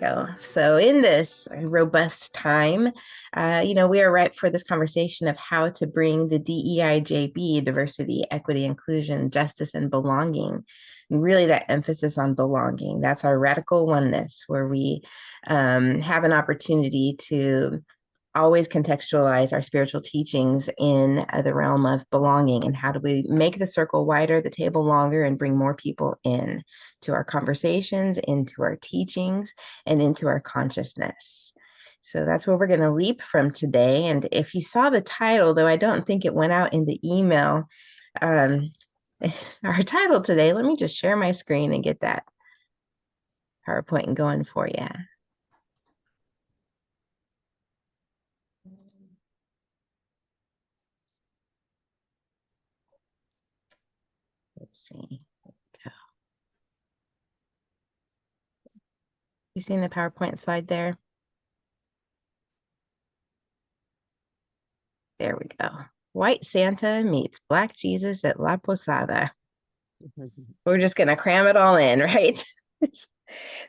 go. So in this robust time, we are ripe for this conversation of how to bring the DEIJB, diversity, equity, inclusion, justice, and belonging. And really that emphasis on belonging. That's our radical oneness, where we have an opportunity to always contextualize our spiritual teachings in the realm of belonging, and how do we make the circle wider, the table longer, and bring more people in to our conversations, into our teachings, and into our consciousness. So that's where we're going to leap from today. And if you saw the title, though I don't think it went out in the email, our title today, let me just share my screen and get that PowerPoint going for you. Let's see. You seen the PowerPoint slide there? There we go. White Santa meets Black Jesus at La Posada. We're just going to cram it all in, right?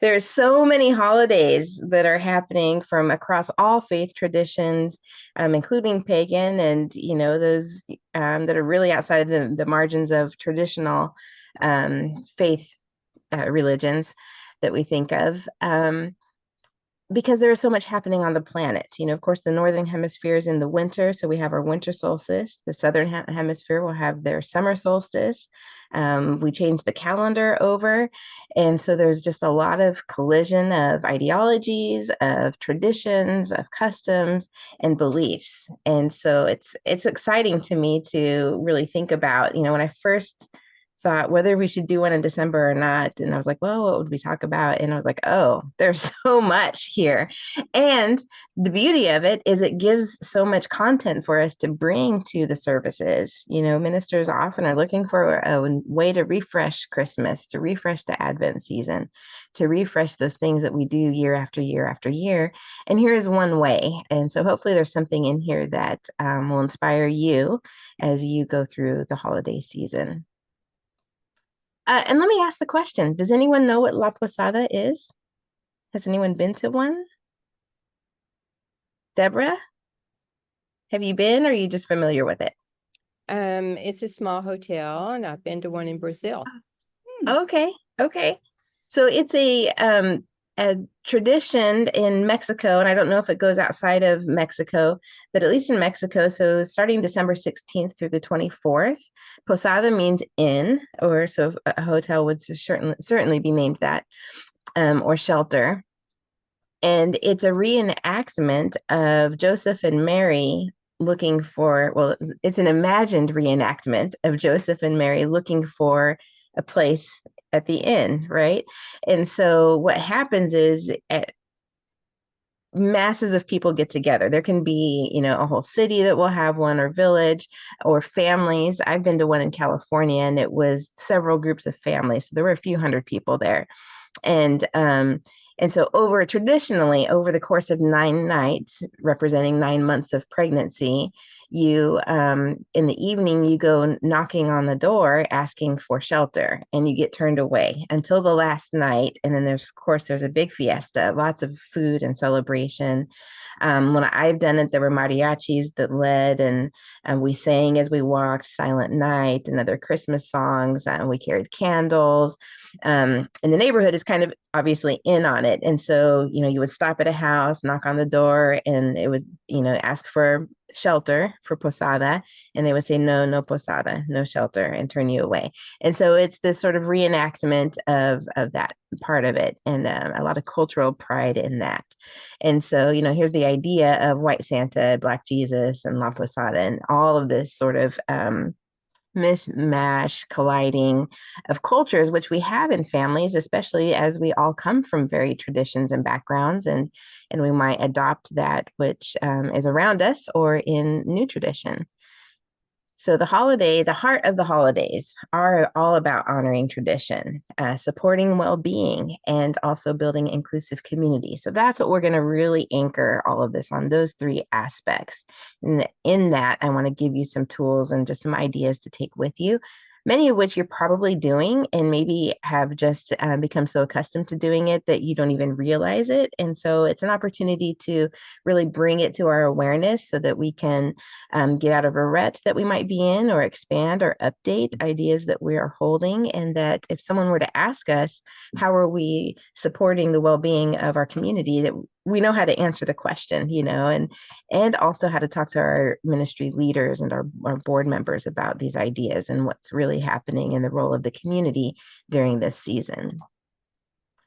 There's so many holidays that are happening from across all faith traditions, including pagan, and those that are really outside of the margins of traditional faith religions that we think of. Because there is so much happening on the planet. Of course, the northern hemisphere is in the winter, so we have our winter solstice. The southern hemisphere will have their summer solstice. We changed the calendar over, and so there's just a lot of collision of ideologies, of traditions, of customs, and beliefs. And so it's exciting to me to really think about, when I first thought whether we should do one in December or not. And I was like, well, what would we talk about? And I was like, oh, there's so much here. And the beauty of it is it gives so much content for us to bring to the services. Ministers often are looking for a way to refresh Christmas, to refresh the Advent season, to refresh those things that we do year after year after year. And here's one way. And so hopefully there's something in here that will inspire you as you go through the holiday season. And let me ask the question, does anyone know what La Posada is? Has anyone been to one? Deborah, have you been, or are you just familiar with it? It's a small hotel, and I've been to one in Brazil. Okay. So it's a tradition in Mexico, and I don't know if it goes outside of Mexico, but at least in Mexico, so starting December 16th through the 24th, Posada means inn, or so a hotel would certainly be named that, or shelter. And it's a reenactment of Joseph and Mary looking for, well, it's an imagined reenactment of Joseph and Mary looking for a place at the inn, right? And so what happens is masses of people get together. There can be, a whole city that will have one, or village, or families. I've been to one in California, and it was several groups of families. So there were a few hundred people there. And so traditionally, over the course of 9 nights, representing 9 months of pregnancy, you, in the evening, you go knocking on the door, asking for shelter, and you get turned away until the last night. And then there's a big fiesta, lots of food and celebration. When I've done it, there were mariachis that led, and we sang as we walked, Silent Night and other Christmas songs, and we carried candles. And the neighborhood is kind of obviously in on it. And so, you would stop at a house, knock on the door, and it would, ask for shelter, for posada, and they would say, no, no posada, no shelter, and turn you away. And so it's this sort of reenactment of that part of it, and a lot of cultural pride in that. And so, here's the idea of White Santa, Black Jesus, and La Posada, and all of this sort of mishmash, colliding of cultures, which we have in families, especially as we all come from varied traditions and backgrounds, and we might adopt that which is around us, or in new tradition. So the heart of the holidays are all about honoring tradition, supporting well-being, and also building inclusive community. So that's what we're going to really anchor all of this on, those 3 aspects. And in that, I want to give you some tools and just some ideas to take with you. many of which you're probably doing and maybe have just become so accustomed to doing it that you don't even realize it. And so it's an opportunity to really bring it to our awareness so that we can get out of a rut that we might be in, or expand or update ideas that we are holding. And that if someone were to ask us, how are we supporting the well-being of our community, that we know how to answer the question, and also how to talk to our ministry leaders and our board members about these ideas and what's really happening in the role of the community during this season.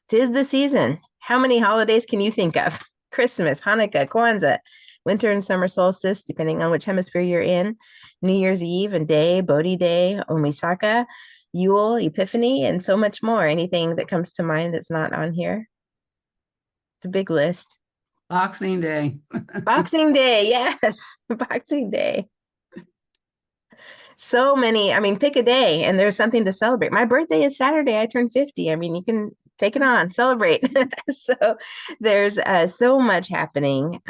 'Tis the season. How many holidays can you think of? Christmas, Hanukkah, Kwanzaa, winter and summer solstice, depending on which hemisphere you're in, New Year's Eve and Day, Bodhi Day, Omisaka, Yule, Epiphany, and so much more. Anything that comes to mind that's not on here? It's a big list. Boxing Day. Boxing Day, yes, Boxing Day. So many, I mean, pick a day and there's something to celebrate. My birthday is Saturday. I turned 50. I mean, you can take it on, celebrate. So there's so much happening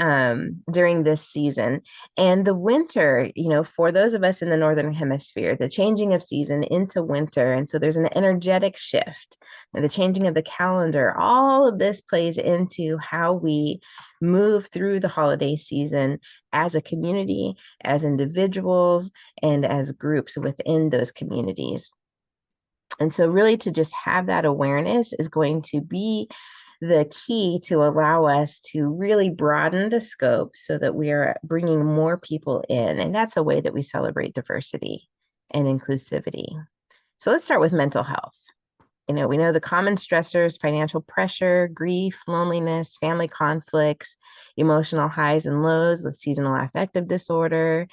during this season. And the winter, for those of us in the Northern Hemisphere, the changing of season into winter. And so there's an energetic shift and the changing of the calendar. All of this plays into how we move through the holiday season as a community, as individuals, and as groups within those communities. And so really to just have that awareness is going to be the key to allow us to really broaden the scope so that we are bringing more people in. And that's a way that we celebrate diversity and inclusivity. So let's start with mental health. We know the common stressors: financial pressure, grief, loneliness, family conflicts, emotional highs and lows with seasonal affective disorder.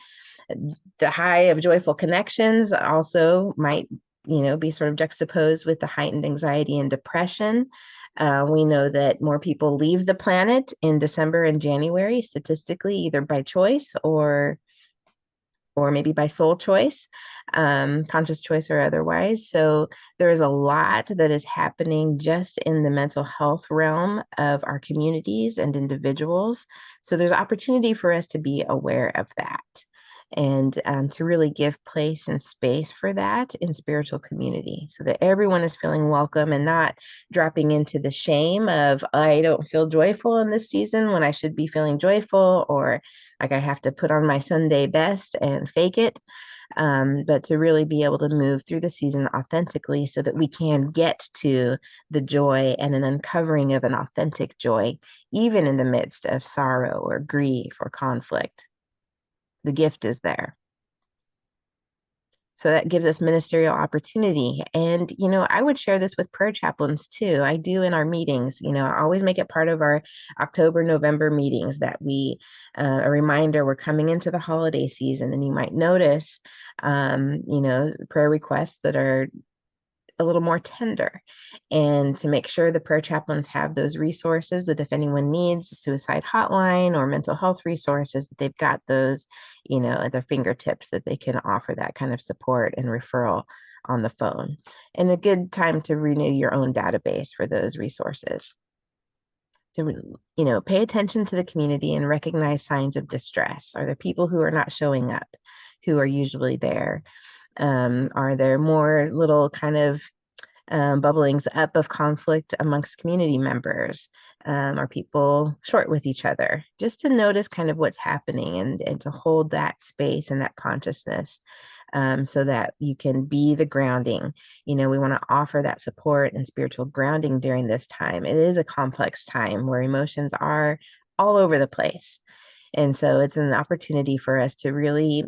The high of joyful connections also might, be sort of juxtaposed with the heightened anxiety and depression. We know that more people leave the planet in December and January, statistically, either by choice or maybe by soul choice, conscious choice or otherwise. So there is a lot that is happening just in the mental health realm of our communities and individuals. So there's opportunity for us to be aware of that and to really give place and space for that in spiritual community so that everyone is feeling welcome and not dropping into the shame of, I don't feel joyful in this season when I should be feeling joyful, or like I have to put on my Sunday best and fake it. But to really be able to move through the season authentically so that we can get to the joy and an uncovering of an authentic joy, even in the midst of sorrow or grief or conflict. The gift is there. So that gives us ministerial opportunity. And, I would share this with prayer chaplains too. I do in our meetings, I always make it part of our October, November meetings that we, a reminder, we're coming into the holiday season, and you might notice, prayer requests that are a little more tender, and to make sure the prayer chaplains have those resources that if anyone needs a suicide hotline or mental health resources, that they've got those, at their fingertips, that they can offer that kind of support and referral on the phone. And a good time to renew your own database for those resources. To, pay attention to the community and recognize signs of distress. Are there people who are not showing up, who are usually there? Are there more little kind of bubblings up of conflict amongst community members? Are people short with each other? Just to notice kind of what's happening and to hold that space and that consciousness so that you can be the grounding. We want to offer that support and spiritual grounding during this time. It is a complex time where emotions are all over the place. And so it's an opportunity for us to really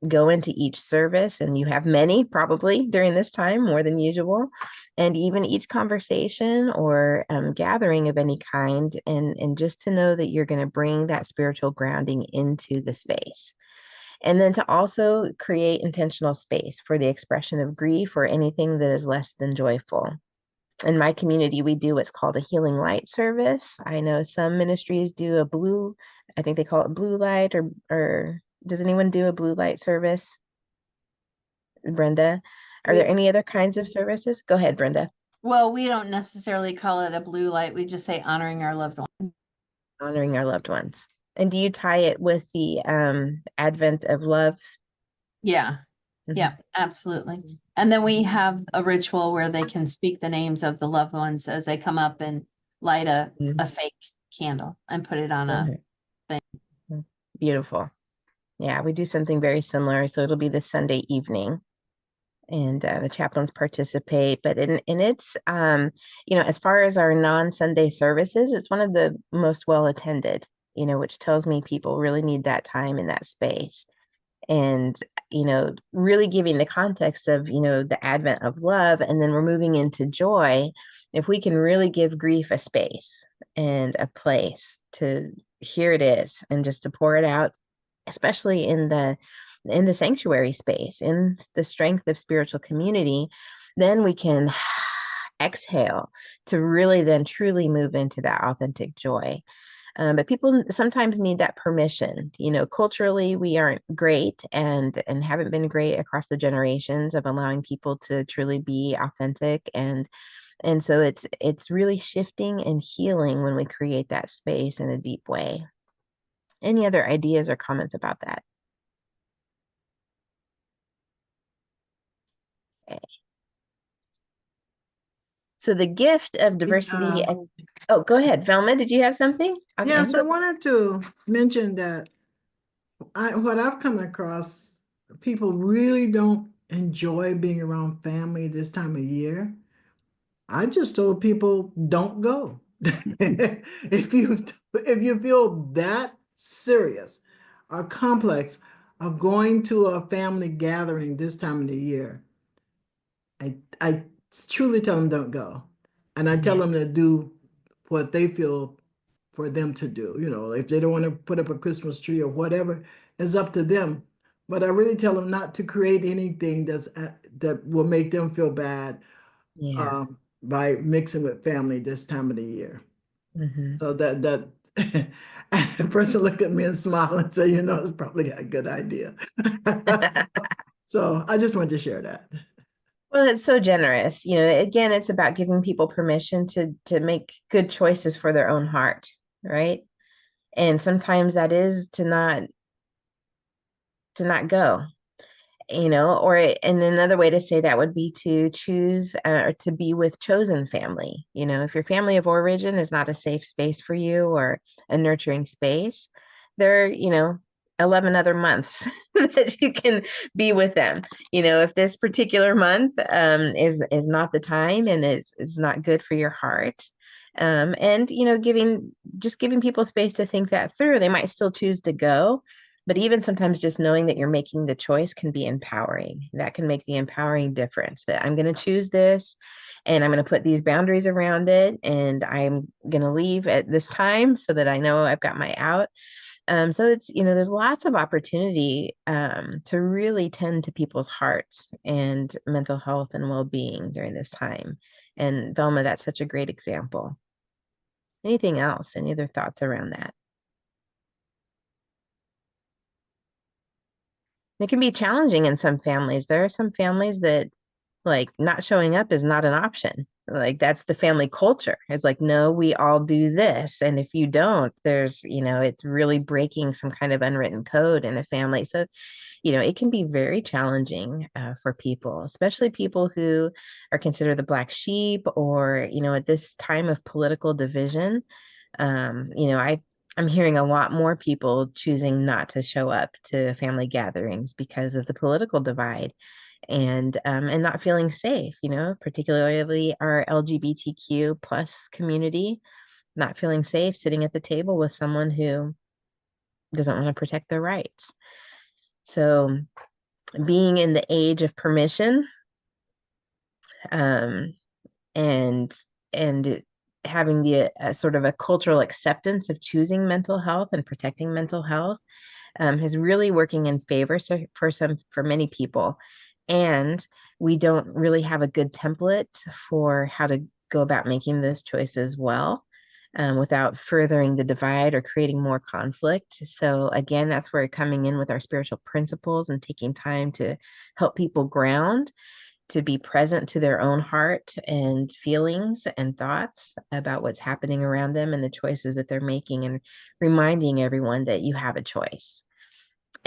go into each service, and you have many probably during this time, more than usual, and even each conversation or gathering of any kind, and just to know that you're going to bring that spiritual grounding into the space. And then to also create intentional space for the expression of grief or anything that is less than joyful. In my community, we do what's called a healing light service. I know some ministries do I think they call it blue light, or does anyone do a blue light service? Brenda, are there any other kinds of services? Go ahead, Brenda. Well, we don't necessarily call it a blue light. We just say honoring our loved ones. Honoring our loved ones. And do you tie it with the advent of love? Yeah. Yeah, absolutely. And then we have a ritual where they can speak the names of the loved ones as they come up and light Mhm. a fake candle and put it on a, Beautiful. Yeah, we do something very similar. So it'll be this Sunday evening, and the chaplains participate. But it's as far as our non-Sunday services, it's one of the most well attended. Which tells me people really need that time in that space. And really giving the context of the advent of love, and then we're moving into joy. If we can really give grief a space and a place to, here it is, and just to pour it out, especially in the sanctuary space, in the strength of spiritual community, then we can exhale to really then truly move into that authentic joy. But people sometimes need that permission. Culturally, we aren't great and haven't been great across the generations of allowing people to truly be authentic. And so it's really shifting and healing when we create that space in a deep way. Any other ideas or comments about that? Okay. So the gift of diversity. Oh, go ahead, Velma. Did you have something? Yes, I wanted to mention that what I've come across, people really don't enjoy being around family this time of year. I just told people don't go. If you feel that serious or complex of going to a family gathering this time of the year, I truly tell them don't go. And I tell them to do what they feel for them to do. If they don't want to put up a Christmas tree or whatever, it's up to them. But I really tell them not to create anything that will make them feel bad Yeah. by mixing with family this time of the year. Mm-hmm. So that the person looked at me and smiled and said, it's probably a good idea. So I just wanted to share that. Well, it's so generous. Again, it's about giving people permission to make good choices for their own heart, right? And sometimes that is to not go, and another way to say that would be to choose or to be with chosen family. If your family of origin is not a safe space for you or a nurturing space, there are 11 other months that you can be with them. If this particular month is not the time and is not good for your heart, and giving people space to think that through. They might still choose to go, but even sometimes just knowing that you're making the choice can be empowering. That can make the empowering difference, that I'm going to choose this and I'm going to put these boundaries around it, and I'm going to leave at this time so that I know I've got my out. So it's, there's lots of opportunity to really tend to people's hearts and mental health and well-being during this time. And Velma, that's such a great example. Anything else? Any other thoughts around that? It can be challenging in some families. There are some families that not showing up is not an option. That's the family culture. It's no, we all do this. And if you don't, there's, it's really breaking some kind of unwritten code in a family. So, it can be very challenging for people, especially people who are considered the black sheep or, at this time of political division. I'm hearing a lot more people choosing not to show up to family gatherings because of the political divide and not feeling safe, particularly our LGBTQ plus community, not feeling safe sitting at the table with someone who doesn't want to protect their rights. So being in the age of permission, and having the sort of a cultural acceptance of choosing mental health and protecting mental health is really working in favor for many people. And we don't really have a good template for how to go about making those choices well, without furthering the divide or creating more conflict. So again, that's where coming in with our spiritual principles and taking time to help people ground, to be present to their own heart and feelings and thoughts about what's happening around them and the choices that they're making, and reminding everyone that you have a choice.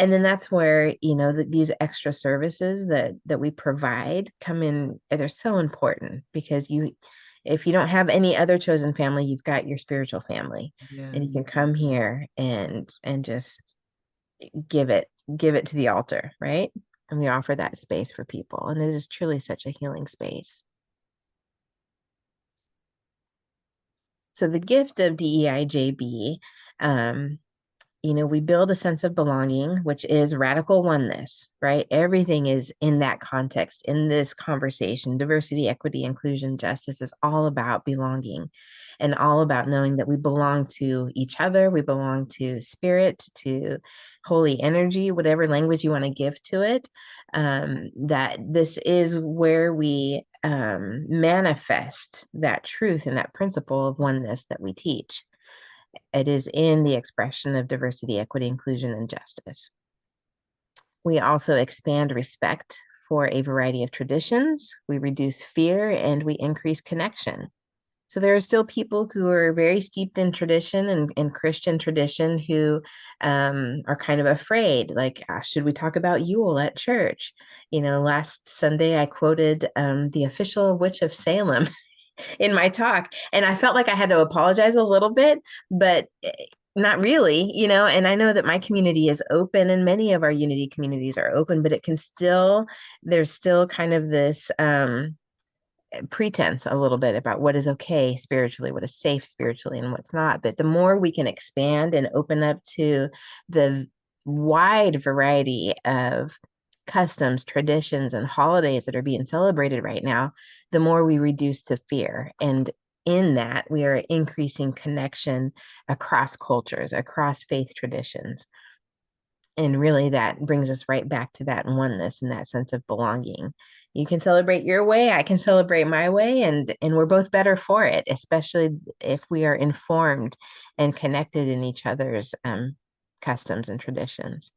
And then that's where, these extra services that we provide come in. They're so important because if you don't have any other chosen family, you've got your spiritual family, and you Yes. can come here and just give it to the altar, right? And we offer that space for people, and it is truly such a healing space. So the gift of DEIJB, we build a sense of belonging, which is radical oneness, right? Everything is in that context, in this conversation. Diversity, equity, inclusion, justice is all about belonging, and all about knowing that we belong to each other. We belong to spirit, to holy energy, whatever language you want to give to it. That this is where we manifest that truth and that principle of oneness that we teach. It is in the expression of diversity, equity, inclusion, and justice. We also expand respect for a variety of traditions. We reduce fear, and we increase connection. So there are still people who are very steeped in tradition and Christian tradition who are kind of afraid, like, should we talk about Yule at church? Last Sunday I quoted the official witch of Salem in my talk, and I felt like I had to apologize a little bit, but not really, and I know that my community is open, and many of our unity communities are open, but there's still kind of this pretense a little bit about what is okay spiritually, what is safe spiritually, and what's not. But the more we can expand and open up to the wide variety of customs, traditions, and holidays that are being celebrated right now, the more we reduce the fear. And in that, we are increasing connection across cultures, across faith traditions. And really, that brings us right back to that oneness and that sense of belonging. You can celebrate your way, I can celebrate my way, and we're both better for it, especially if we are informed and connected in each other's customs and traditions.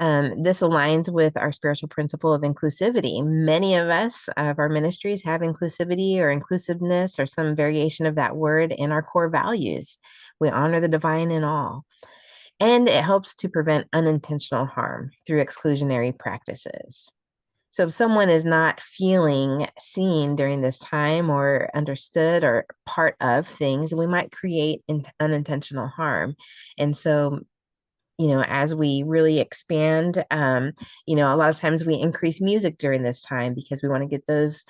This aligns with our spiritual principle of inclusivity. Many of our ministries have inclusivity or inclusiveness or some variation of that word in our core values. We honor the divine in all. And it helps to prevent unintentional harm through exclusionary practices. So if someone is not feeling seen during this time or understood or part of things, we might create unintentional harm. And so, as we really expand, a lot of times we increase music during this time because we want to get those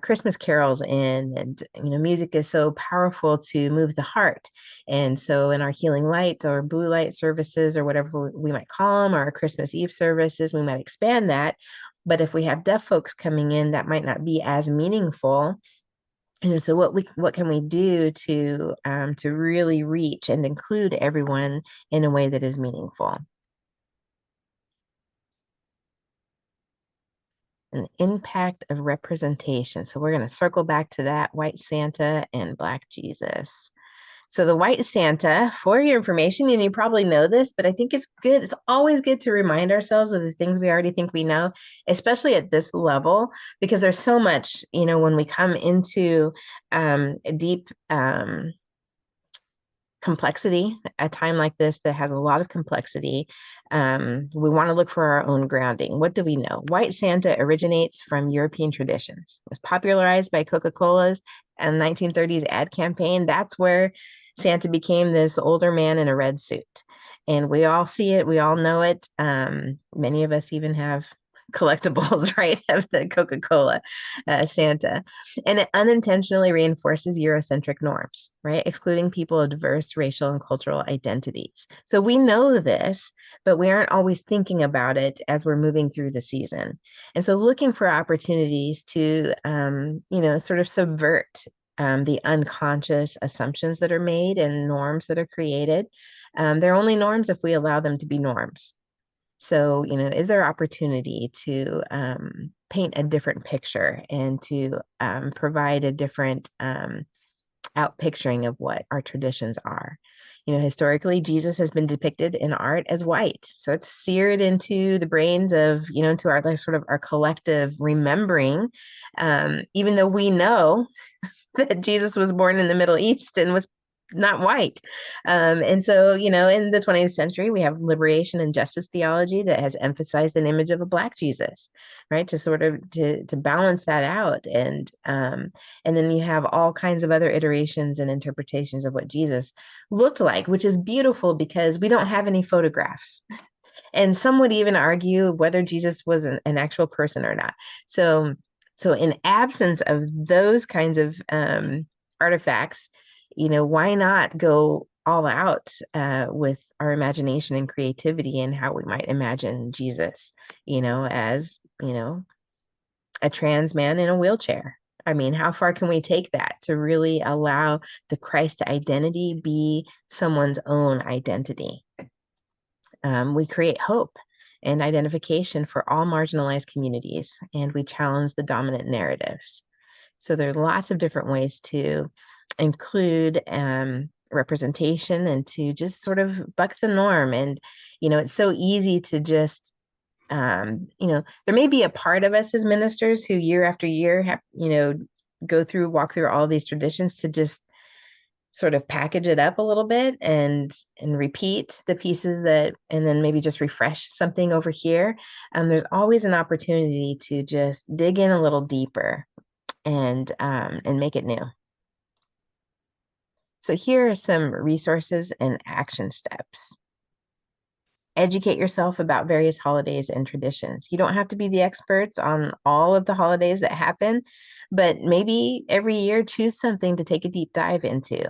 Christmas carols in. And, music is so powerful to move the heart. And so in our healing light or blue light services or whatever we might call them, or our Christmas Eve services, we might expand that. But if we have deaf folks coming in, that might not be as meaningful. So what can we do to really reach and include everyone in a way that is meaningful? An impact of representation. So we're going to circle back to that white Santa and Black Jesus. So the white Santa, for your information, and you probably know this, but I think it's good. It's always good to remind ourselves of the things we already think we know, especially at this level, because there's so much, when we come into a deep complexity, a time like this that has a lot of complexity, we want to look for our own grounding. What do we know? White Santa originates from European traditions. It was popularized by Coca-Cola's and 1930s ad campaign. That's where Santa became this older man in a red suit. And we all see it. We all know it. Many of us even have collectibles, right, of the Coca-Cola Santa. And it unintentionally reinforces Eurocentric norms, right, excluding people of diverse racial and cultural identities. So we know this, but we aren't always thinking about it as we're moving through the season. And so looking for opportunities to, sort of subvert the unconscious assumptions that are made and norms that are created. They're only norms if we allow them to be norms. So, is there opportunity to paint a different picture and to provide a different out picturing of what our traditions are? Historically, Jesus has been depicted in art as white. So it's seared into the brains of, to our sort of our collective remembering, even though we know that Jesus was born in the Middle East and was not white. And so, in the 20th century, we have liberation and justice theology that has emphasized an image of a Black Jesus, right? To sort of to balance that out. And then you have all kinds of other iterations and interpretations of what Jesus looked like, which is beautiful because we don't have any photographs. And some would even argue whether Jesus was an actual person or not. So in absence of those kinds of artifacts, why not go all out with our imagination and creativity and how we might imagine Jesus, as, a trans man in a wheelchair. I mean, how far can we take that to really allow the Christ identity be someone's own identity? We create hope and identification for all marginalized communities, and we challenge the dominant narratives. So there are lots of different ways to include representation and to just sort of buck the norm. And, it's so easy to just, there may be a part of us as ministers who year after year have, walk through all these traditions to just sort of package it up a little bit and repeat the pieces and then maybe just refresh something over here. There's always an opportunity to just dig in a little deeper and make it new. So here are some resources and action steps. Educate yourself about various holidays and traditions. You don't have to be the experts on all of the holidays that happen, but maybe every year choose something to take a deep dive into,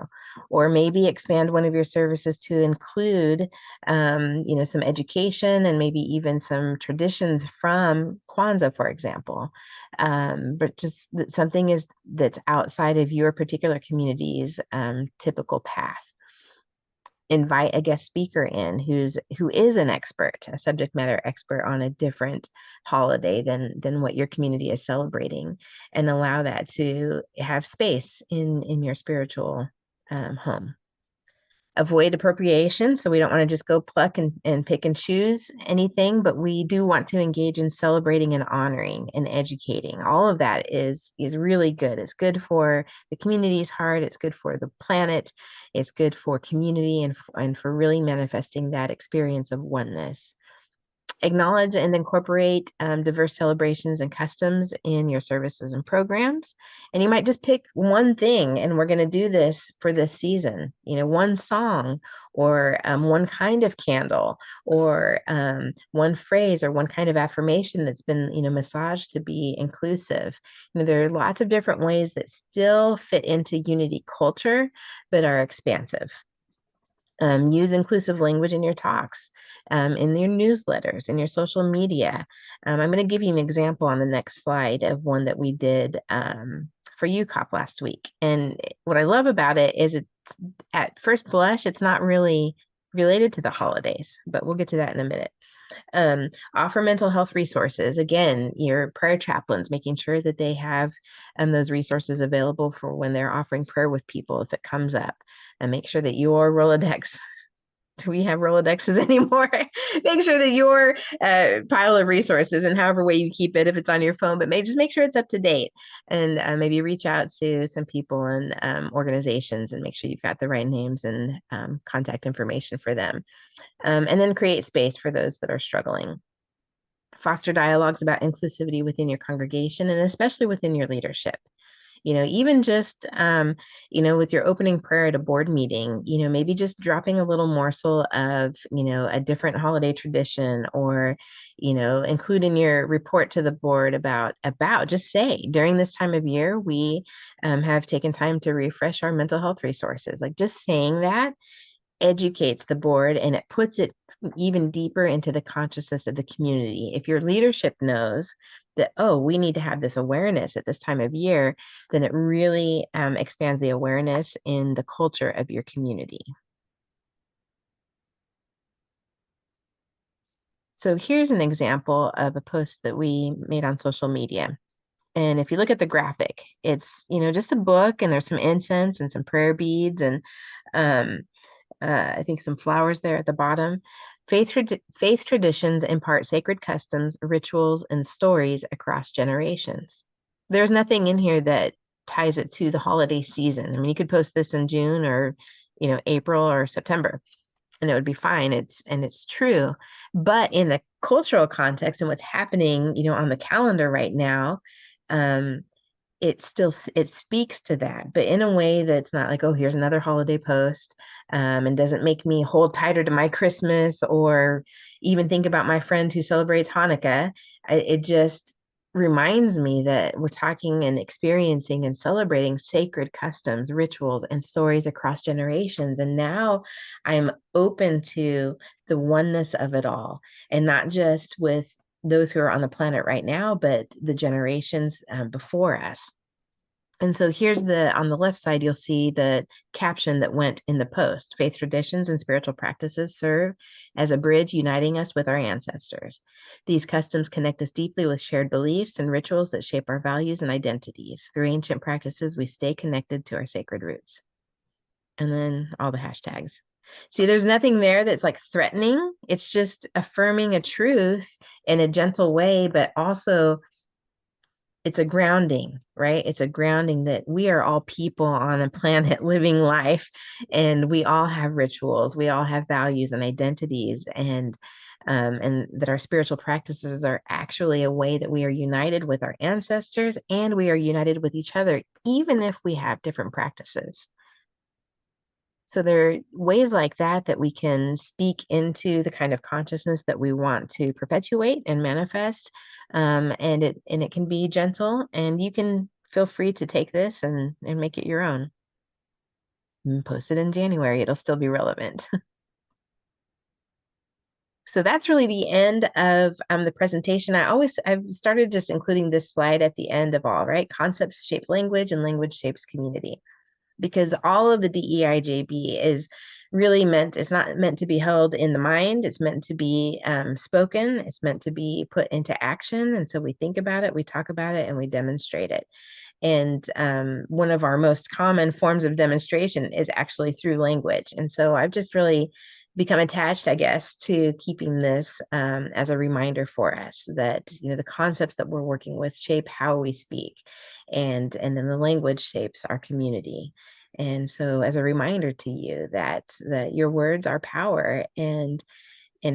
or maybe expand one of your services to include, some education and maybe even some traditions from Kwanzaa, for example. But just that something that's outside of your particular community's typical path. Invite a guest speaker in who is an expert, a subject matter expert on a different holiday than what your community is celebrating, and allow that to have space in your spiritual home. Avoid appropriation. So we don't want to just go pluck and pick and choose anything, but we do want to engage in celebrating and honoring and educating. All of that is really good. It's good for the community's heart. It's good for the planet. It's good for community and for really manifesting that experience of oneness. Acknowledge and incorporate diverse celebrations and customs in your services and programs. And you might just pick one thing, and we're going to do this for this season, one song or one kind of candle or one phrase or one kind of affirmation that's been, massaged to be inclusive. There are lots of different ways that still fit into unity culture, but are expansive. Use inclusive language in your talks, in your newsletters, in your social media. I'm going to give you an example on the next slide of one that we did for UCOP last week. And what I love about it is it's at first blush, it's not really related to the holidays, but we'll get to that in a minute. Offer mental health resources. Again, your prayer chaplains, making sure that they have those resources available for when they're offering prayer with people if it comes up. And make sure that your Rolodex, do we have Rolodexes anymore? Make sure that your pile of resources, and however way you keep it, if it's on your phone, but just make sure it's up to date. And maybe reach out to some people and organizations and make sure you've got the right names and contact information for them. And then create space for those that are struggling. Foster dialogues about inclusivity within your congregation and especially within your leadership. Even just, with your opening prayer at a board meeting, maybe just dropping a little morsel of, a different holiday tradition, or, include in your report to the board about just say, during this time of year, we have taken time to refresh our mental health resources. Like just saying that educates the board and it puts it even deeper into the consciousness of the community. If your leadership knows that, oh, we need to have this awareness at this time of year, then it really expands the awareness in the culture of your community. So here's an example of a post that we made on social media. And if you look at the graphic, it's, just a book, and there's some incense and some prayer beads and I think some flowers there at the bottom. Faith traditions impart sacred customs, rituals, and stories across generations. There's nothing in here that ties it to the holiday season. I mean, you could post this in June or, April or September, and it would be fine. It's true. But in the cultural context and what's happening, on the calendar right now, it speaks to that, but in a way that's not like, oh, here's another holiday post, and doesn't make me hold tighter to my Christmas or even think about my friend who celebrates Hanukkah. It just reminds me that we're talking and experiencing and celebrating sacred customs, rituals, and stories across generations. And now I'm open to the oneness of it all, and not just with those who are on the planet right now, but the generations before us. And so here's on the left side, you'll see the caption that went in the post. Faith traditions and spiritual practices serve as a bridge uniting us with our ancestors. These customs connect us deeply with shared beliefs and rituals that shape our values and identities. Through ancient practices, we stay connected to our sacred roots. And then all the hashtags. See, there's nothing there that's like threatening. It's just affirming a truth in a gentle way, but also it's a grounding, right? It's a grounding that we are all people on a planet living life, and we all have rituals, we all have values and identities, and that our spiritual practices are actually a way that we are united with our ancestors, and we are united with each other, even if we have different practices. So there are ways like that we can speak into the kind of consciousness that we want to perpetuate and manifest. And it can be gentle, and you can feel free to take this and make it your own. And post it in January, it'll still be relevant. So that's really the end of the presentation. I've started just including this slide at the end of all, right? Concepts shape language, and language shapes community. Because all of the DEIJB is really it's not meant to be held in the mind. It's meant to be spoken. It's meant to be put into action. And so we think about it, we talk about it, and we demonstrate it. And one of our most common forms of demonstration is actually through language. And so I've just really become attached, I guess, to keeping this as a reminder for us that, the concepts that we're working with shape how we speak. And then the language shapes our community. And so as a reminder to you that your words are power, and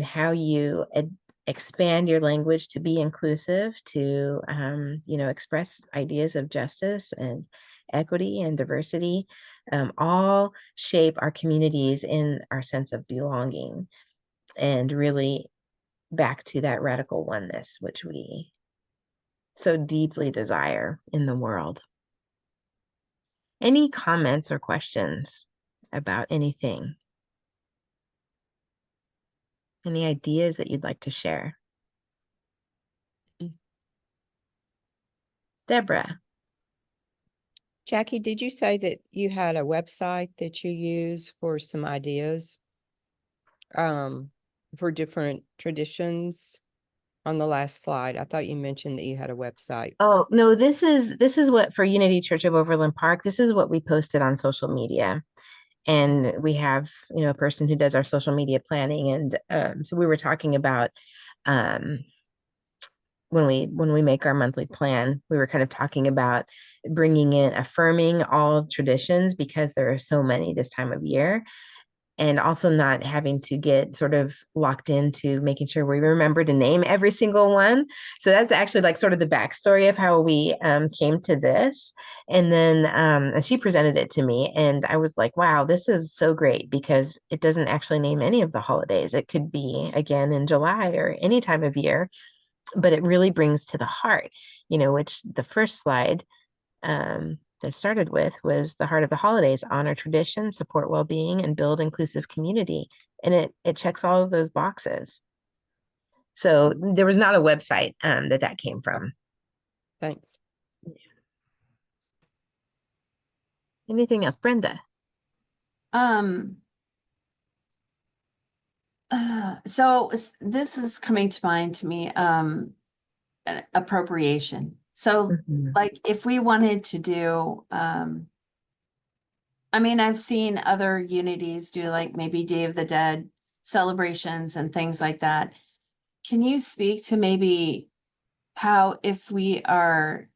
how you expand your language to be inclusive, to express ideas of justice and equity and diversity, all shape our communities in our sense of belonging, and really back to that radical oneness which we so deeply desire in the world. Any comments or questions about anything? Any ideas that you'd like to share? Deborah. Jackie, did you say that you had a website that you use for some ideas for different traditions on the last slide? I thought you mentioned that you had a website. Oh, no, this is what, for Unity Church of Overland Park, this is what we posted on social media. And we have, a person who does our social media planning. And so we were talking about when we make our monthly plan, we were kind of talking about bringing in, affirming all traditions, because there are so many this time of year, and also not having to get sort of locked into making sure we remember to name every single one. So that's actually like sort of the backstory of how we came to this. And then and she presented it to me, and I was like, wow, this is so great, because it doesn't actually name any of the holidays. It could be again in July or any time of year, but it really brings to the heart, which the first slide that started with was the heart of the holidays: honor tradition, support well-being, and build inclusive community. And it checks all of those boxes. So there was not a website that came from. Thanks. Anything else, Brenda? So this is coming to mind to me, appropriation. So like if we wanted to do, I mean, I've seen other unities do like maybe Day of the Dead celebrations and things like that. Can you speak to maybe how, if we are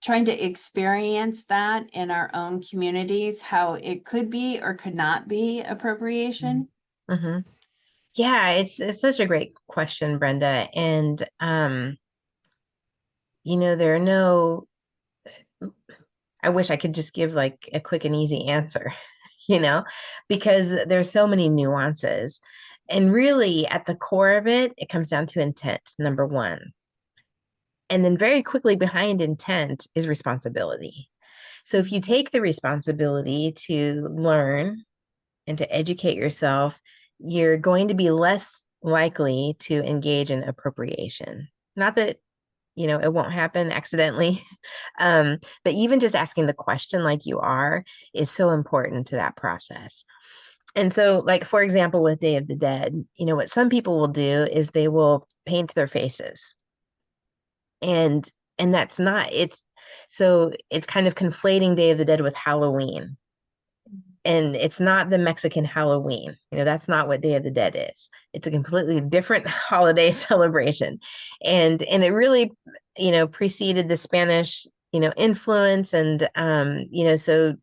trying to experience that in our own communities, how it could be or could not be appropriation. Hmm. Yeah, it's such a great question, Brenda. And there are no, I wish I could just give like a quick and easy answer, because there's so many nuances. And really at the core of it, it comes down to intent, number one. And then very quickly behind intent is responsibility. So if you take the responsibility to learn and to educate yourself, you're going to be less likely to engage in appropriation. Not that, it won't happen accidentally. But even just asking the question like you are is so important to that process. And so, like, for example, with Day of the Dead, what some people will do is they will paint their faces. And that's not, it's kind of conflating Day of the Dead with Halloween. And it's not the Mexican Halloween. That's not what Day of the Dead is. It's a completely different holiday celebration. And it really, preceded the Spanish, influence. And, so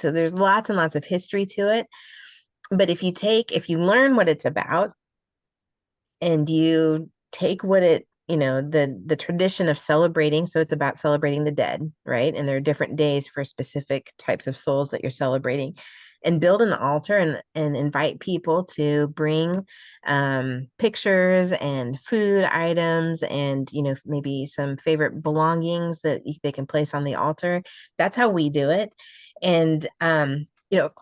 there's lots and lots of history to it. But if you learn what it's about and you take what it, the tradition of celebrating, so it's about celebrating the dead, right? And there are different days for specific types of souls that you're celebrating, and build an altar and invite people to bring pictures and food items and, maybe some favorite belongings that they can place on the altar. That's how we do it. And,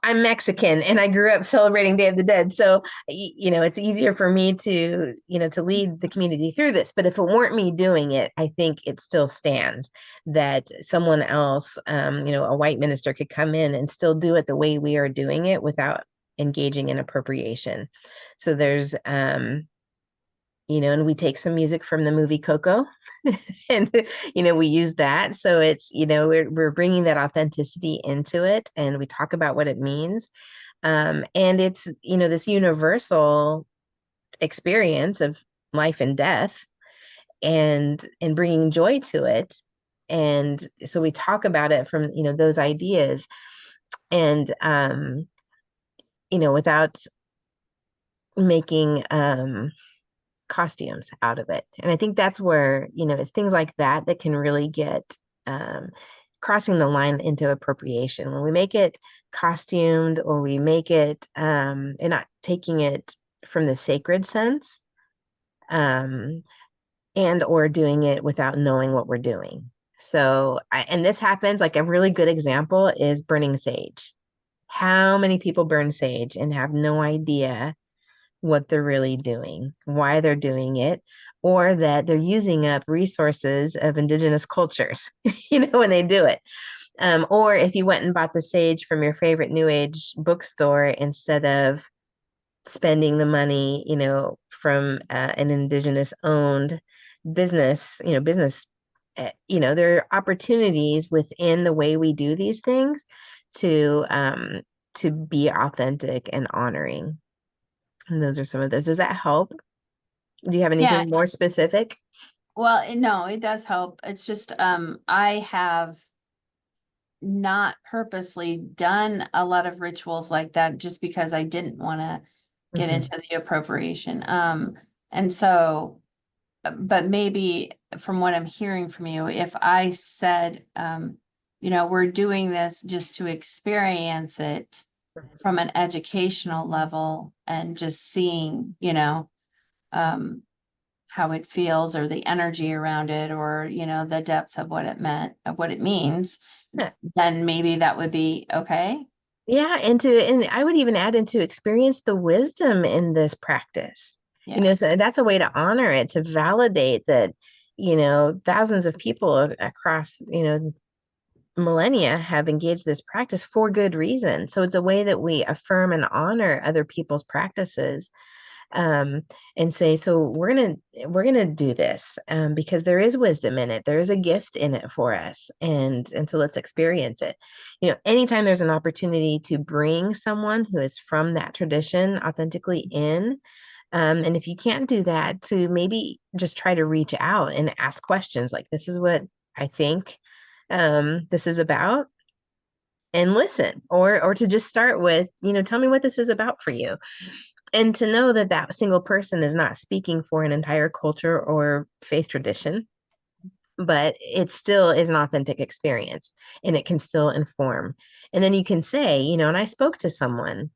I'm Mexican and I grew up celebrating Day of the Dead. So, it's easier for me to, to lead the community through this. But if it weren't me doing it, I think it still stands that someone else, a white minister could come in and still do it the way we are doing it without engaging in appropriation. So there's, and we take some music from the movie Coco and, we use that. So it's, we're bringing that authenticity into it and we talk about what it means. And it's, this universal experience of life and death and bringing joy to it. And so we talk about it from, those ideas and, without making, costumes out of it. And I think that's where, it's things like that that can really get crossing the line into appropriation. When we make it costumed or we make it and not taking it from the sacred sense, and or doing it without knowing what we're doing. So, and this happens, like a really good example is burning sage. How many people burn sage and have no idea what they're really doing, why they're doing it, or that they're using up resources of indigenous cultures, when they do it. Or if you went and bought the sage from your favorite New Age bookstore instead of spending the money, from an indigenous owned business, there are opportunities within the way we do these things to be authentic and honoring. And those are some of those. Does that help? Do you have anything more specific? Well, no, it does help. It's just, I have not purposely done a lot of rituals like that just because I didn't want to get into the appropriation. And so, but maybe from what I'm hearing from you, if I said, we're doing this just to experience it from an educational level and just seeing, how it feels or the energy around it or, the depths of what it meant, of what it means, Yeah. then maybe that would be okay. Yeah, and I would even add into experience the wisdom in this practice. Yeah. So that's a way to honor it, to validate that, thousands of people across, millennia have engaged this practice for good reason. So it's a way that we affirm and honor other people's practices, and say, so we're gonna do this because there is wisdom in it, there is a gift in it for us, and so let's experience it. Anytime there's an opportunity to bring someone who is from that tradition authentically in, and if you can't do that, to maybe just try to reach out and ask questions like, this is what I think this is about, and listen, or to just start with, tell me what this is about for you. And to know that that single person is not speaking for an entire culture or faith tradition, but it still is an authentic experience and it can still inform. And then you can say, and I spoke to someone,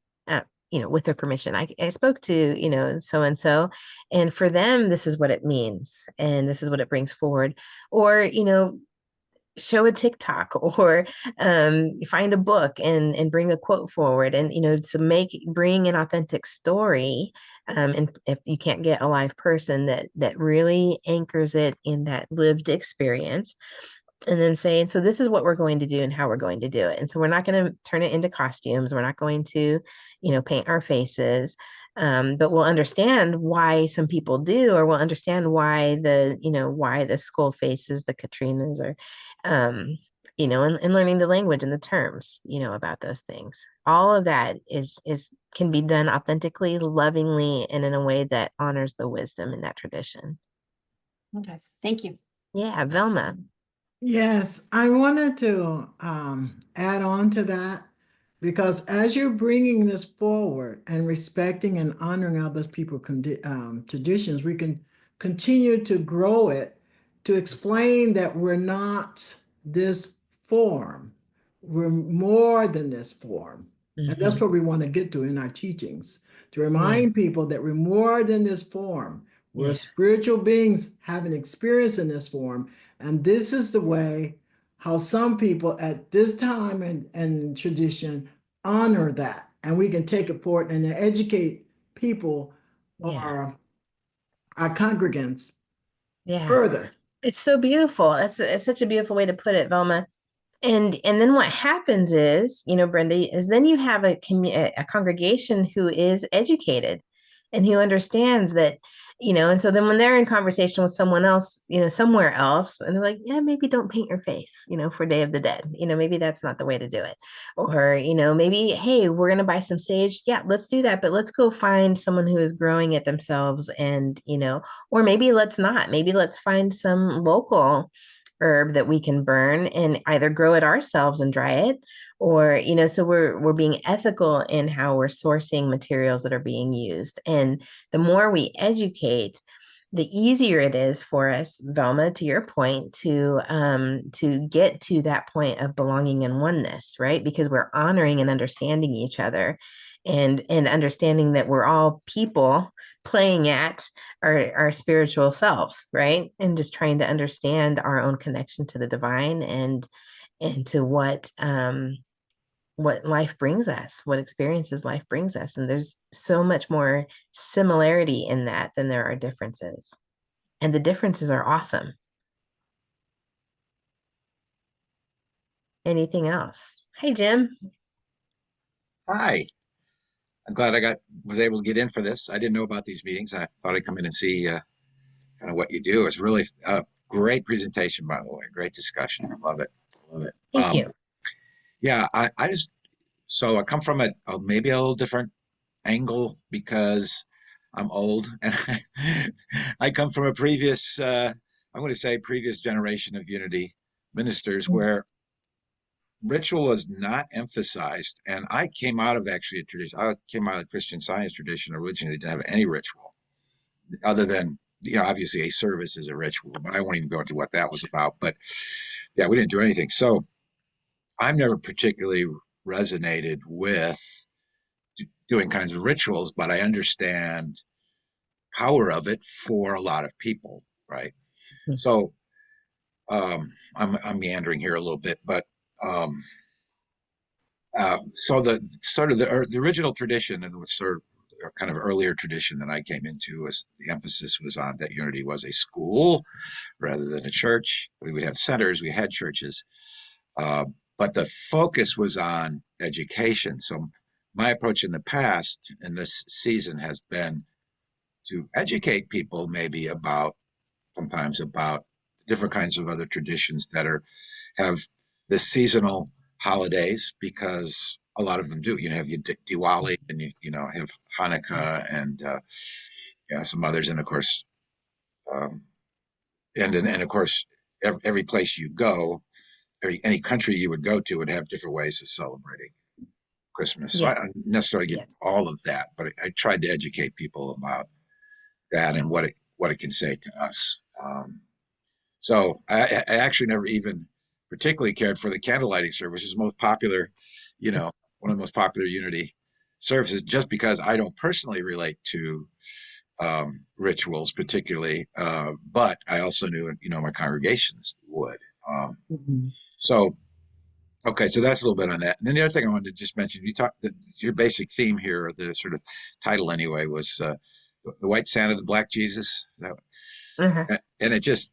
with their permission. I spoke to, so and so, and for them, this is what it means and this is what it brings forward. Or, show a TikTok or find a book and bring a quote forward and to bring an authentic story, and if you can't get a live person that really anchors it in that lived experience, and then saying, so this is what we're going to do and how we're going to do it. And so we're not going to turn it into costumes. We're not going to, paint our faces. But we'll understand why some people do, or we'll understand why why the skull faces, the Katrinas, or, and learning the language and the terms, about those things. All of that can be done authentically, lovingly, and in a way that honors the wisdom in that tradition. Okay, thank you. Yeah, Velma. Yes, I wanted to add on to that, because as you're bringing this forward and respecting and honoring other people's traditions, we can continue to grow it, to explain that we're not this form. We're more than this form. And that's what we want to get to in our teachings, to remind people that we're more than this form. We're spiritual beings having experience in this form. And this is the way how some people at this time and tradition honor that. And we can take it forward and educate people or our congregants further. It's so beautiful. It's such a beautiful way to put it, Velma. And then what happens is, Brenda, is then you have a congregation who is educated and who understands that, and so then when they're in conversation with someone else, somewhere else, and they're like, yeah, maybe don't paint your face, for Day of the Dead, maybe that's not the way to do it. Or, maybe, hey, we're going to buy some sage. Yeah, let's do that. But let's go find someone who is growing it themselves and, or maybe let's not. Maybe let's find some local herb that we can burn and either grow it ourselves and dry it, or so we're being ethical in how we're sourcing materials that are being used. And the more we educate, the easier it is for us, Velma, to your point, to get to that point of belonging and oneness, right? Because we're honoring and understanding each other, and understanding that we're all people playing at our spiritual selves, right? And just trying to understand our own connection to the divine and to what life brings us, what experiences life brings us. And there's so much more similarity in that than there are differences. And the differences are awesome. Anything else? Hey, Jim. Hi. I'm glad I was able to get in for this. I didn't know about these meetings. I thought I'd come in and see kind of what you do. It's really a great presentation, by the way. Great discussion. I love it. I love it. Thank you. Yeah, so I come from maybe a little different angle because I'm old and I come from a I'm going to say previous generation of Unity ministers where ritual was not emphasized. And I came out of actually a tradition. I came out of the Christian Science tradition originally. Didn't have any ritual other than, obviously a service is a ritual, but I won't even go into what that was about. But yeah, we didn't do anything. So I've never particularly resonated with doing kinds of rituals, but I understand power of it for a lot of people, right? Mm-hmm. So I'm meandering here a little bit, but so the original tradition, and the sort of kind of earlier tradition that I came into, was the emphasis was on that Unity was a school rather than a church. We would have centers, we had churches, but the focus was on education. So my approach in the past, in this season, has been to educate people maybe sometimes about different kinds of other traditions that have this seasonal holidays, because a lot of them do. Have your Diwali, and have Hanukkah, and some others, and of course, and of course, every place you go, any country you would go to would have different ways of celebrating Christmas. So Yeah. I don't necessarily get Yeah. all of that, but I tried to educate people about that and what it can say to us. So I actually never even particularly cared for the candlelighting service, which is most popular, one of the most popular Unity services, just because I don't personally relate to rituals particularly, but I also knew, my congregations would. Mhm. So, okay, so that's a little bit on that. And then the other thing I wanted to just mention, you talked, your basic theme here, or the sort of title anyway, was the White Santa, the Black Jesus. Is that, Uh-huh. and it just,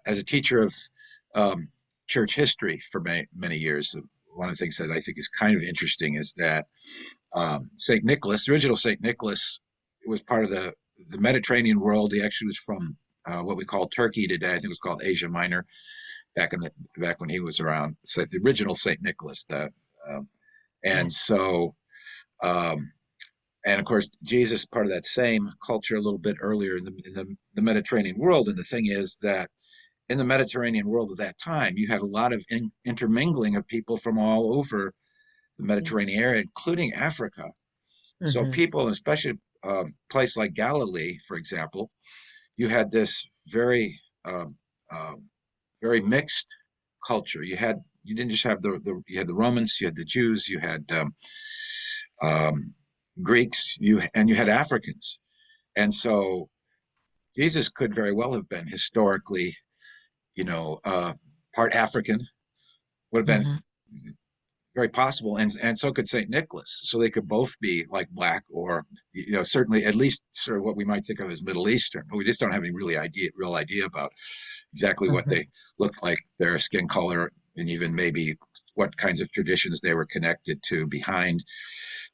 as a teacher of church history for many years, one of the things that I think is kind of interesting is that St. Nicholas, the original St. Nicholas, was part of the Mediterranean world. He actually was from what we call Turkey today. I think it was called Asia Minor back when he was around. It's like the original St. Nicholas. And so, and of course, Jesus is part of that same culture a little bit earlier in the Mediterranean world. And the thing is that in the Mediterranean world at that time, you had a lot of intermingling of people from all over the Mediterranean area, including Africa. So Mhm. people, especially a place like Galilee, for example, you had this very, uh, very mixed culture. You didn't just have you had the Romans, you had the Jews, you had um, Greeks, you had Africans, and so Jesus could very well have been historically, you know, uh, part African, would have been Mhm. very possible, and so could Saint Nicholas. So they could both be like black, or certainly at least sort of what we might think of as Middle Eastern. But we just don't have any real idea about exactly what Mhm. they looked like, their skin color, and even maybe what kinds of traditions they were connected to behind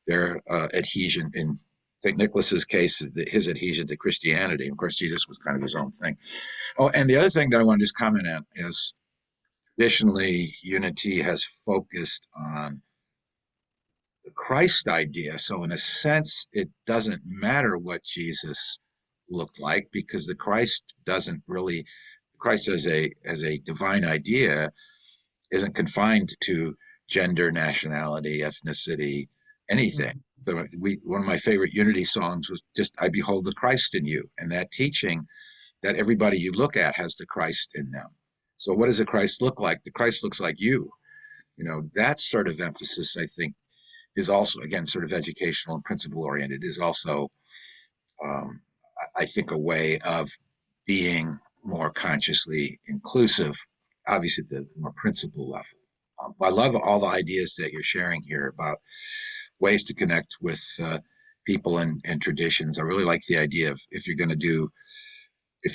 their adhesion. In St. Nicholas's case, his adhesion to Christianity. Of course, Jesus was kind of his own thing. Oh, and the other thing that I want to just comment on is traditionally, Unity has focused on the Christ idea. So, in a sense, it doesn't matter what Jesus looked like, because the Christ doesn't really, Christ as a divine idea isn't confined to gender, nationality, ethnicity, anything. So one of my favorite Unity songs was just "I Behold the Christ in You," and that teaching that everybody you look at has the Christ in them. So what does a Christ look like? The Christ looks like you. That sort of emphasis, I think, is also, again, sort of educational and principle oriented, is also, um, I think, a way of being more consciously inclusive, obviously at the more principle level. I love all the ideas that you're sharing here about ways to connect with people and traditions. I really like the idea of, if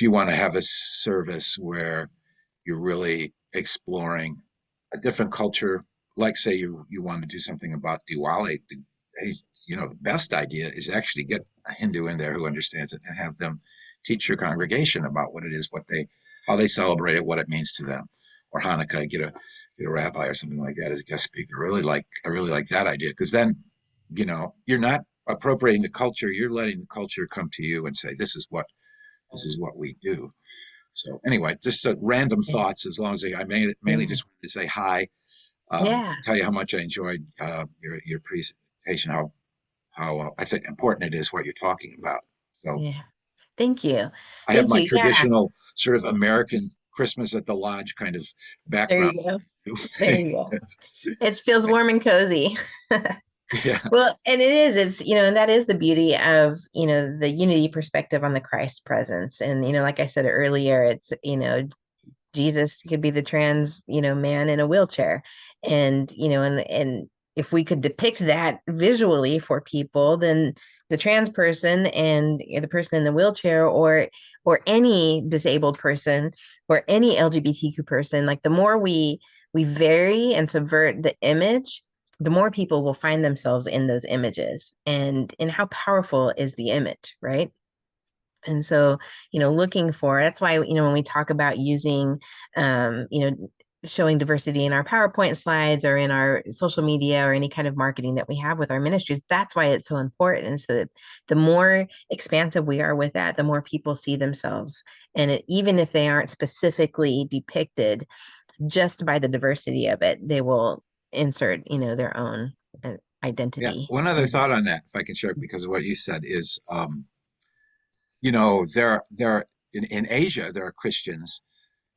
you want to have a service where you're really exploring a different culture, like say you want to do something about Diwali, the best idea is actually get a Hindu in there who understands it, and have them teach your congregation about what it is, how they celebrate it, what it means to them. Or Hanukkah, get a rabbi or something like that as a guest speaker. I really like that idea, because then, you're not appropriating the culture, you're letting the culture come to you and say, this is what we do. So anyway, just random Yeah. thoughts. As long as I mainly just wanted to say hi, Yeah. tell you how much I enjoyed your presentation, how I think important it is what you're talking about. So Yeah. Thank you. I have Thank my you. Yeah. traditional sort of American Christmas at the lodge kind of There background. you go. There you go. It feels warm and cozy. Yeah. Well, and and that is the beauty of, the unity perspective on the Christ presence. And, like I said earlier, it's, Jesus could be the trans, man in a wheelchair. And, and if we could depict that visually for people, then the trans person and the person in the wheelchair, or any disabled person, or any LGBTQ person, like the more we vary and subvert the image, the more people will find themselves in those images. And how powerful is the image, right? And so, looking for, that's why, when we talk about using, showing diversity in our PowerPoint slides or in our social media or any kind of marketing that we have with our ministries, that's why it's so important. And so that the more expansive we are with that, the more people see themselves. And even if they aren't specifically depicted, just by the diversity of it, they will insert, their own Yeah. identity. One other in thought that. on that, if I can share, because of what you said is, there in Asia, there are Christians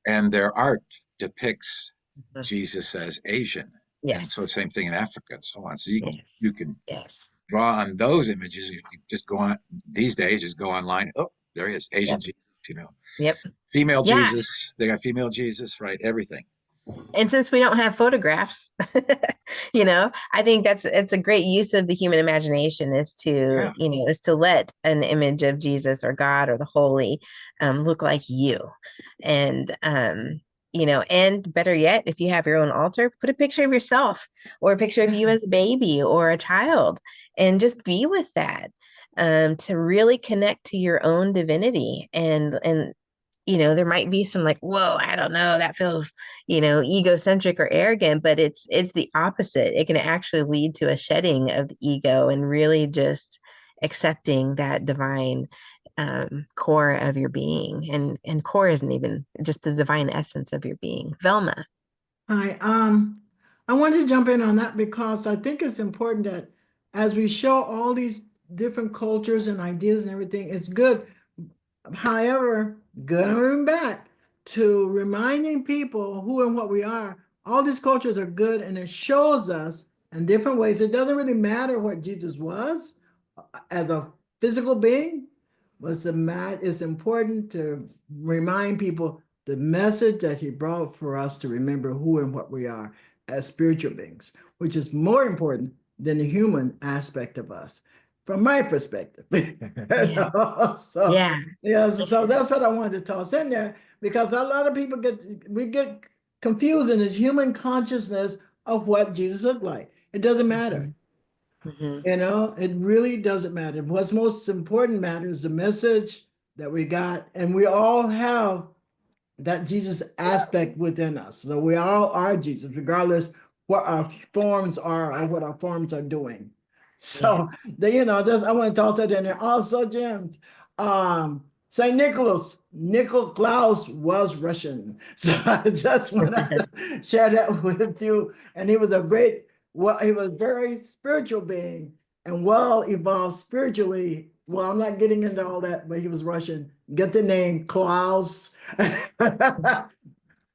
and their art depicts Mhm. Jesus as Asian. And so Yes, same thing in Africa and so on. So yes, you can yes. draw on those images. You just go on these days, just go online. Oh, there he is, Asian Yep, Jesus, yep. female Yeah. Jesus. They got female Jesus, right? Everything. And since we don't have photographs, I think it's a great use of the human imagination is Yeah. to let an image of Jesus or God or the holy look like you. And and better yet, if you have your own altar, put a picture of yourself or a picture of you as a baby or a child and just be with that. To really connect to your own divinity and there might be some like, whoa, I don't know, that feels, egocentric or arrogant, but it's the opposite. It can actually lead to a shedding of the ego and really just accepting that divine core of your being. And core isn't even just the divine essence of your being. Velma. Hi, I wanted to jump in on that because I think it's important that as we show all these different cultures and ideas and everything, it's good. However, going back to reminding people who and what we are, all these cultures are good and it shows us in different ways. It doesn't really matter what Jesus was as a physical being. It's important to remind people the message that he brought for us to remember who and what we are as spiritual beings, which is more important than the human aspect of us, from my perspective. Yeah. So, Yeah. yeah, so that's what I wanted to toss in there because a lot of people get confused in this human consciousness of what Jesus looked like. It doesn't matter. Mhm. It really doesn't matter. What's most important matters is the message that we got, and we all have that Jesus aspect within us. So we all are Jesus, regardless what our forms are or what our forms are doing. So just I want to toss that in there. Also, James, Saint Nicholas, Nicolaus was Russian. So I just want to share that with you. And he was he was very spiritual being and well evolved spiritually. Well, I'm not getting into all that, but he was Russian. Get the name Klaus.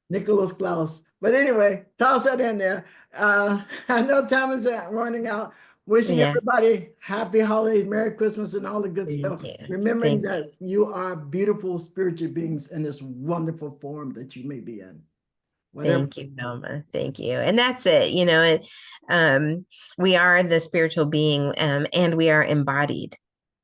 Nicholas Klaus. But anyway, toss that in there. I know time is running out. Wishing Yeah. everybody happy holidays, Merry Christmas, and all the good Thank stuff. you. Remembering Thank you. that you are beautiful spiritual beings in this wonderful form that you may be in. Whatever. Thank you, Velma. Thank you. And that's it. We are the spiritual being, and we are embodied,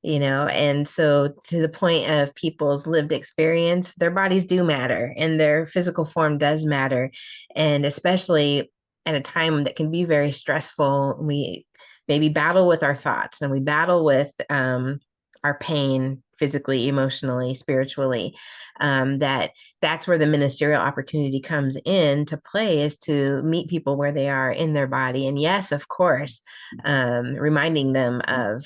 and so to the point of people's lived experience, their bodies do matter and their physical form does matter. And especially at a time that can be very stressful, we maybe battle with our thoughts and we battle with our pain physically, emotionally, spiritually, that's where the ministerial opportunity comes in to play, is to meet people where they are in their body. And yes, of course, reminding them of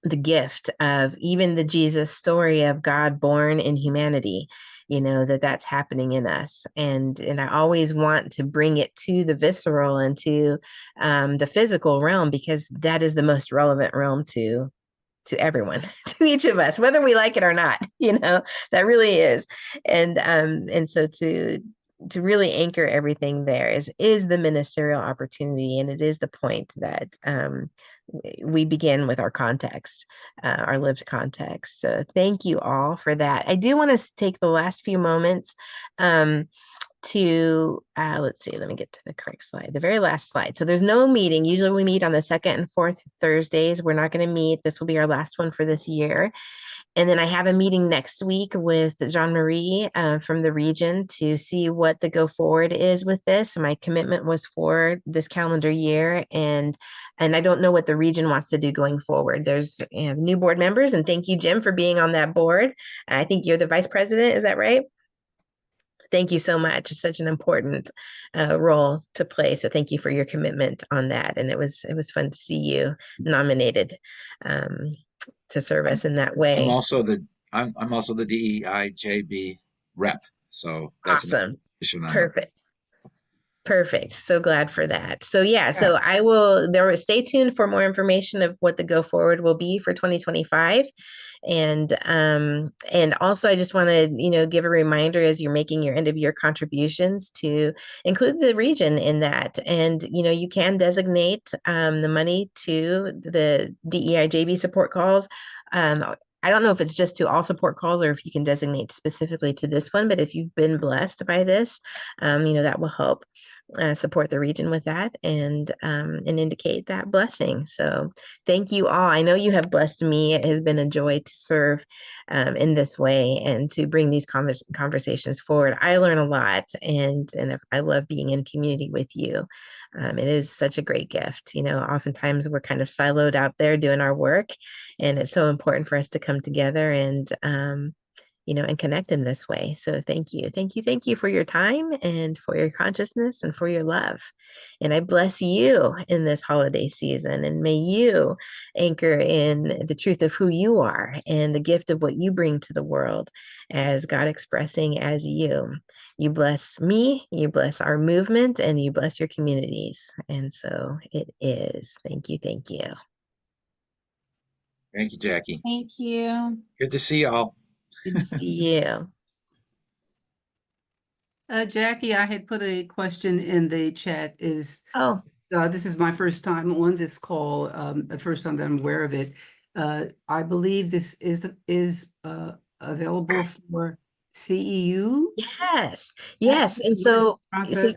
the gift of even the Jesus story of God born in humanity, that's happening in us. And I always want to bring it to the visceral and to the physical realm, because that is the most relevant realm to everyone, to each of us, whether we like it or not, that really is. And so to really anchor everything there is the ministerial opportunity. And it is the point that we begin with our context, our lived context. So thank you all for that. I do want to take the last few moments to let's see, let me get to the correct slide, the very last slide. So there's no meeting. Usually we meet on the second and fourth Thursdays. We're not going to meet. This will be our last one for this year. And then I have a meeting next week with Jean-Marie from the region to see what the go forward is with this. My commitment was for this calendar year, and I don't know what the region wants to do going forward. There's new board members, and thank you, Jim, for being on that board. I think you're the vice president. Is that right? Thank you so much. It's such an important role to play. So thank you for your commitment on that. And it was fun to see you nominated to serve us in that I'm way. also the I'm also the DEIJB rep. So that's Awesome. aficionado. Perfect. Perfect. So glad for that. So yeah, so stay tuned for more information of what the go forward will be for 2025. And also I just want to, give a reminder as you're making your end of year contributions to include the region in that. And you can designate the money to the DEIJB support calls. I don't know if it's just to all support calls or if you can designate specifically to this one, but if you've been blessed by this, that will help support the region with that and indicate that blessing. So thank you all. I know you have blessed me. It has been a joy to serve in this way and to bring these conversations forward. I learn a lot, and I love being in community with you. It is such a great gift. Oftentimes we're kind of siloed out there doing our work, and it's so important for us to come together and and connect in this way. So thank you. Thank you. Thank you for your time and for your consciousness and for your love. And I bless you in this holiday season, and may you anchor in the truth of who you are and the gift of what you bring to the world as God expressing as you. You bless me, you bless our movement, and you bless your communities. And so it is. Thank you. Thank you. Thank you, Jackie. Thank you. Good to see y'all. Good to see you. Jackie, I had put a question in the chat. Oh, This is my first time on this call, the first time that I'm aware of it. I believe this is available for CEU. yes. Yes. And so Process.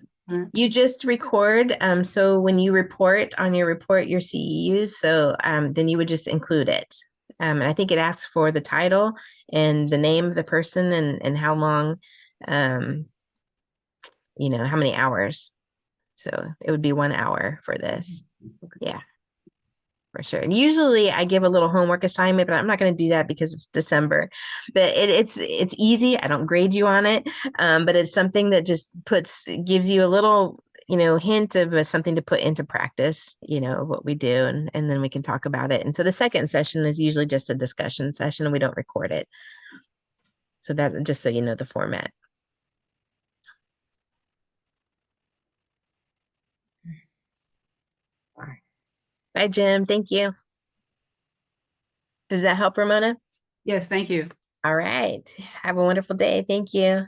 you just record. So when you report on your report, your CEUs, so then you would just include it. And I think it asks for the title and the name of the person and how long, how many hours. So it would be 1 hour for this. Yeah, for sure. And usually I give a little homework assignment, but I'm not going to do that because it's December. But it's easy. I don't grade you on it, but it's something that just gives you a little hint of something to put into practice, of what we do, and then we can talk about it. And so the second session is usually just a discussion session, and we don't record it. So that, just so you know the format. Bye, Jim. Thank you. Does that help, Ramona? Yes, thank you. All right. Have a wonderful day. Thank you.